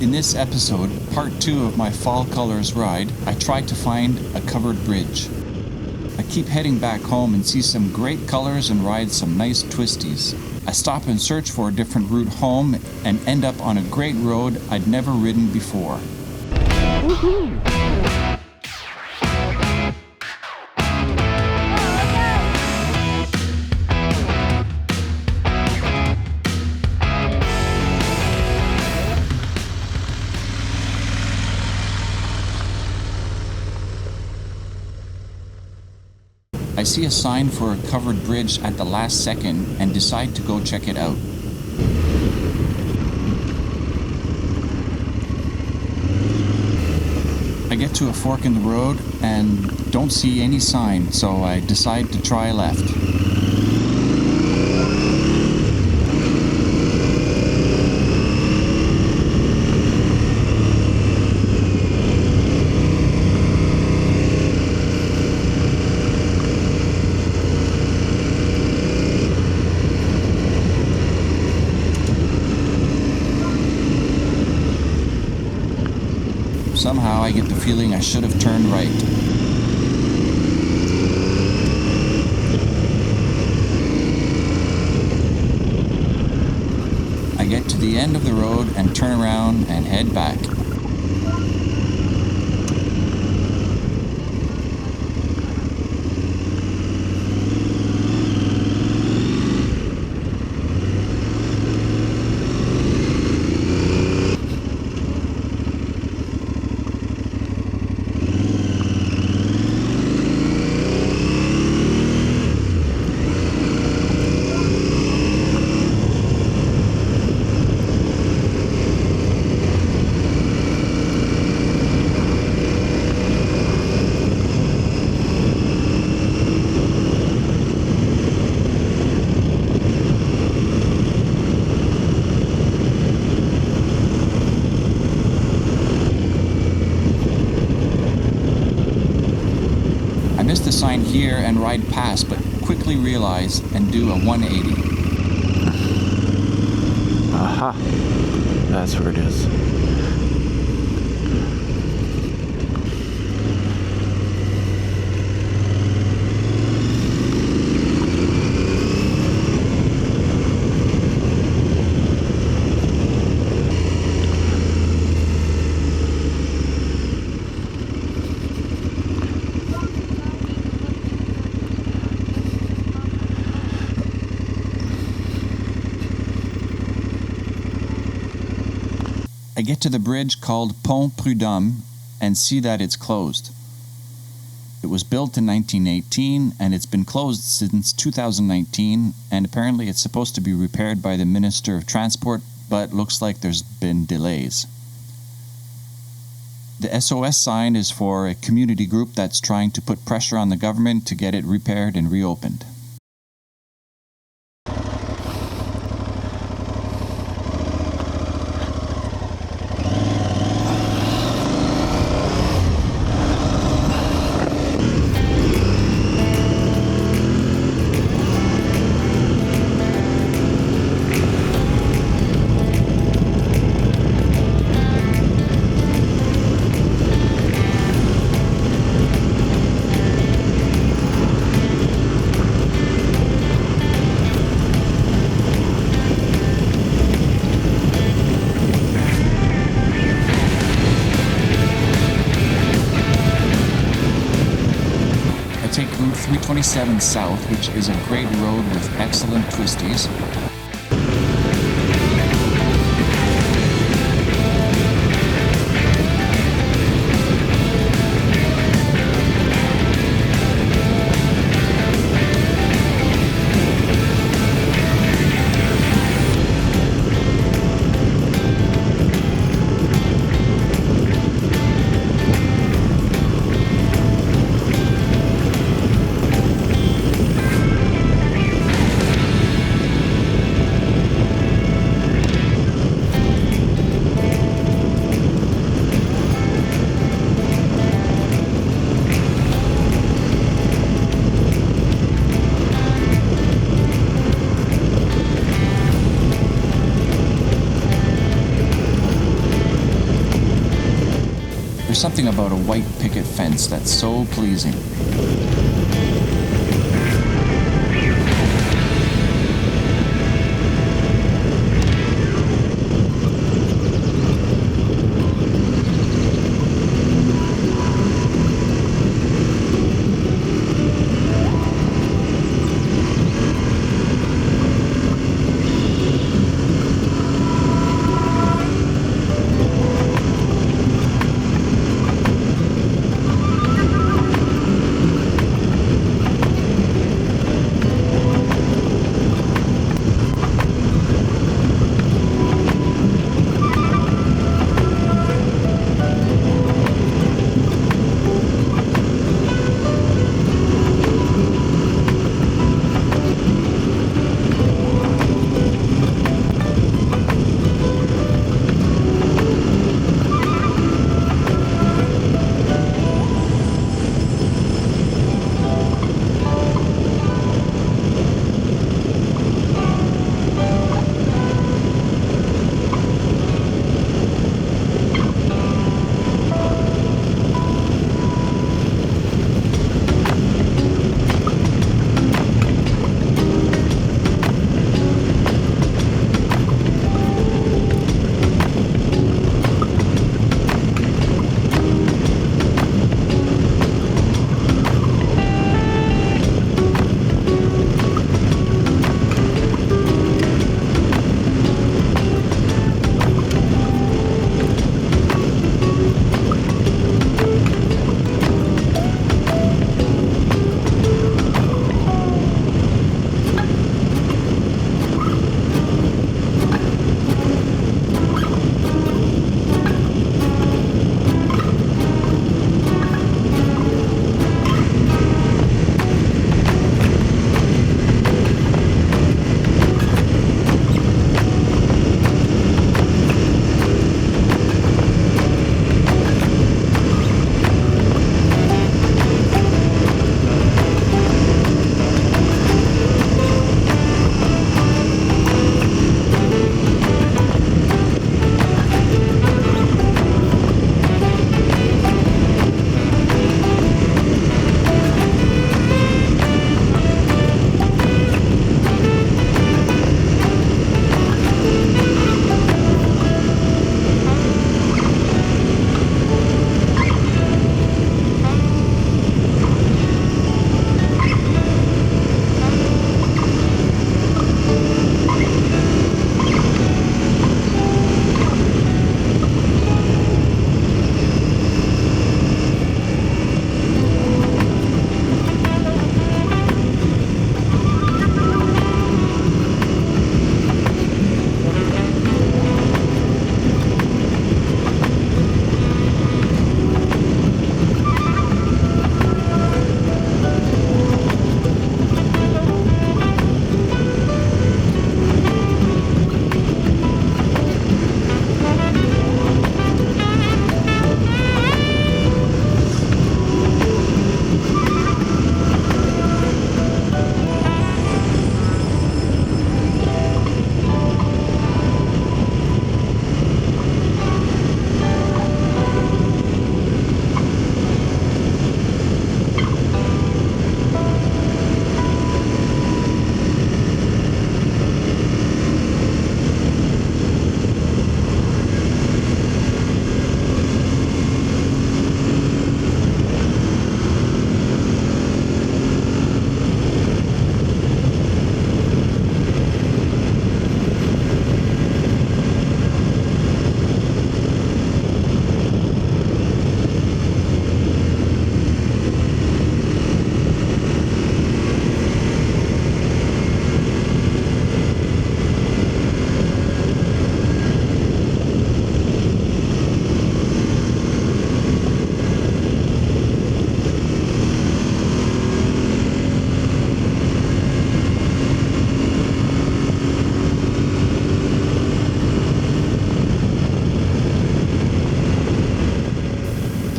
In this episode, part 2 of my Fall Colors ride, I tried to find a covered bridge. I keep heading back home and see some great colors and ride some nice twisties. I stop and search for a different route home and end up on a great road I'd never ridden before. Woohoo! I see a sign for a covered bridge at the last second and decide to go check it out. I get to a fork in the road and don't see any sign, so I decide to try left. Somehow I get the feeling I should have turned right. I get to the end of the road and turn around and head back. I miss the sign here and ride past, but quickly realize and do a 180. Aha! That's where it is. I get to the bridge called Pont Prud'homme and see that it's closed. It was built in 1918 and it's been closed since 2019, and apparently it's supposed to be repaired by the Minister of Transport, but looks like there's been delays. The SOS sign is for a community group that's trying to put pressure on the government to get it repaired and reopened. Take Route 327 south, which is a great road with excellent twisties. There's something about a white picket fence that's so pleasing.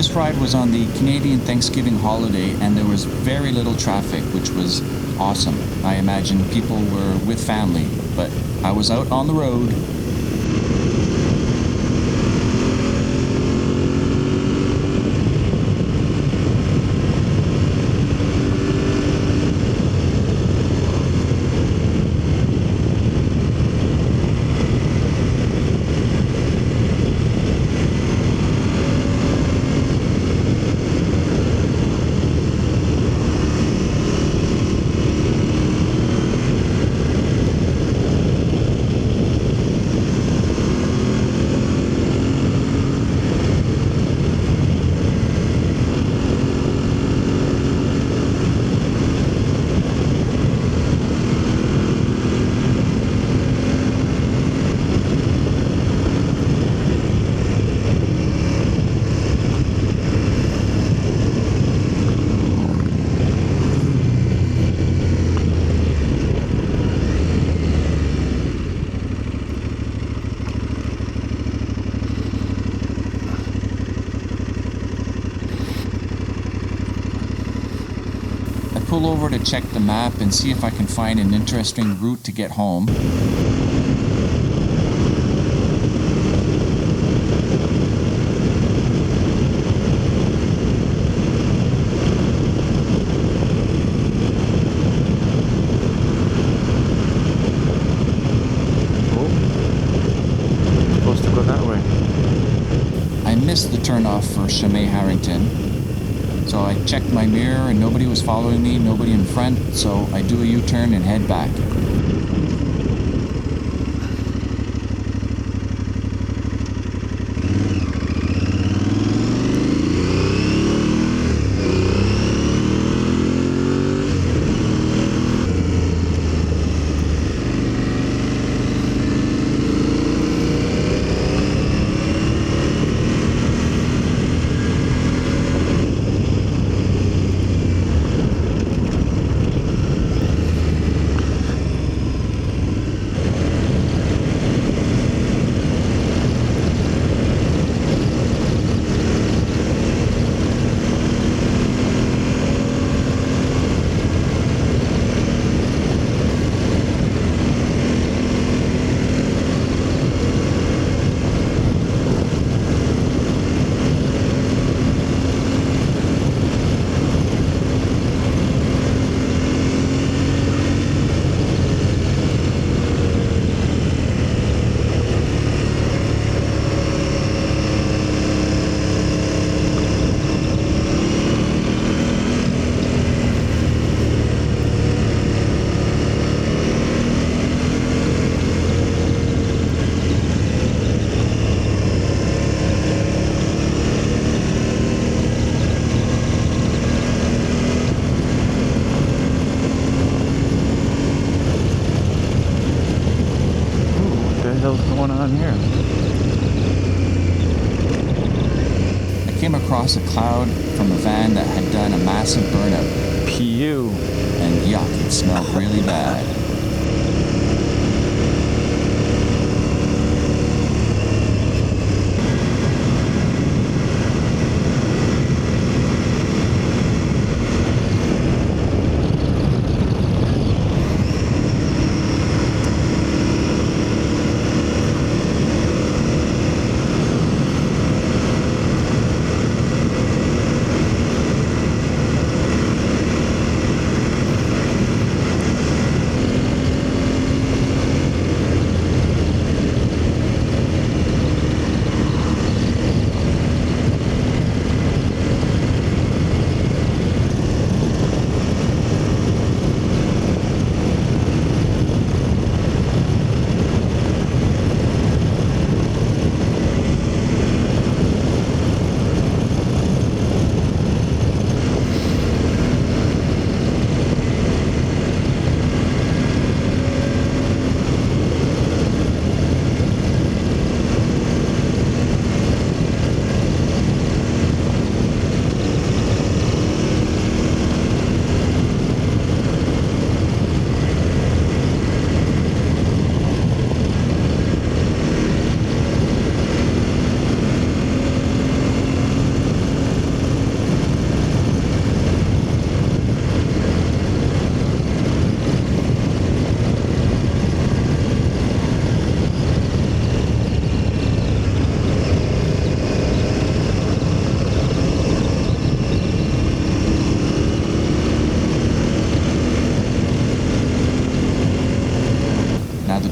This ride was on the Canadian Thanksgiving holiday and there was very little traffic, which was awesome. I imagine people were with family, but I was out on the road. pull over to check the map and see if I can find an interesting route to get home. Supposed to go that way. I missed the turnoff for Chimay Harrington. So I checked my mirror and nobody was following me, nobody in front, so I do a U-turn and head back. Going on here? I came across a cloud from a van that had done a massive burnout. Pew. And yuck, it smelled really bad.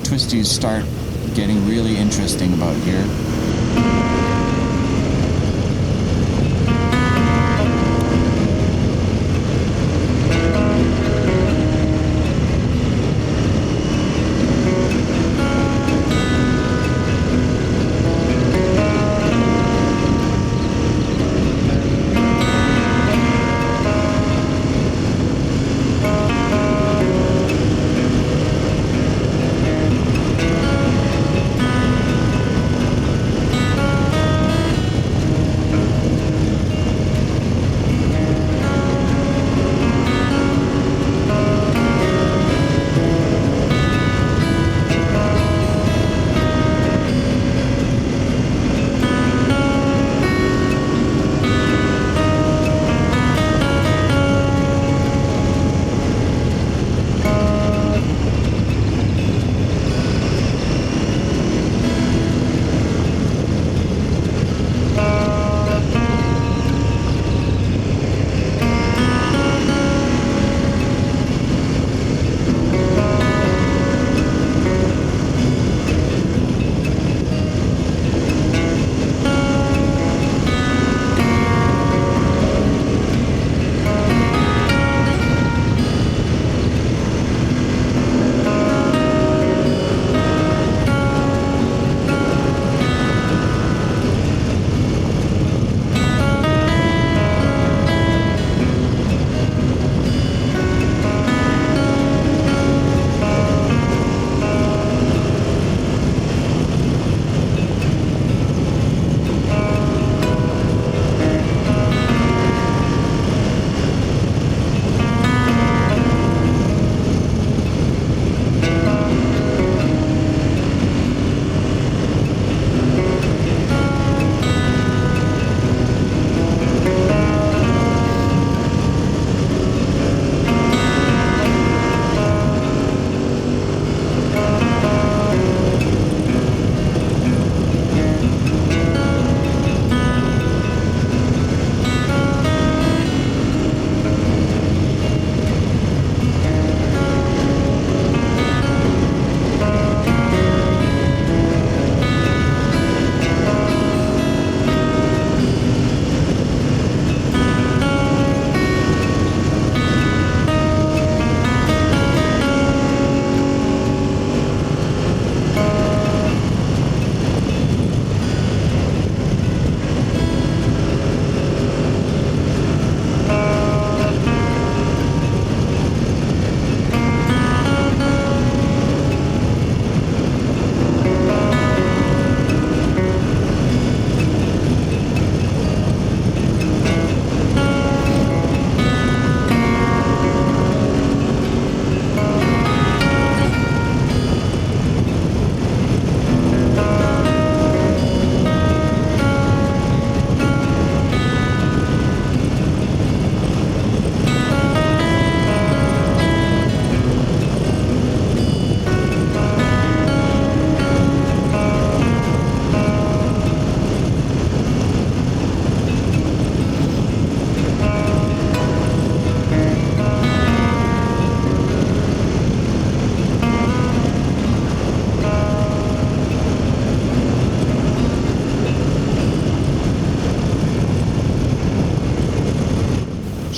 Twisties start getting really interesting about here.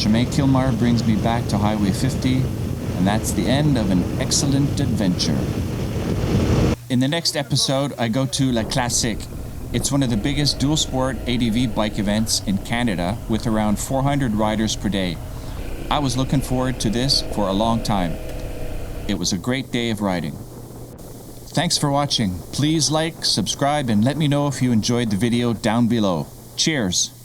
Chemin Kilmar brings me back to Highway 50, and that's the end of an excellent adventure. In the next episode, I go to La Classique. It's one of the biggest dual sport ADV bike events in Canada with around 400 riders per day. I was looking forward to this for a long time. It was a great day of riding. Thanks for watching. Please like, subscribe, and let me know if you enjoyed the video down below. Cheers!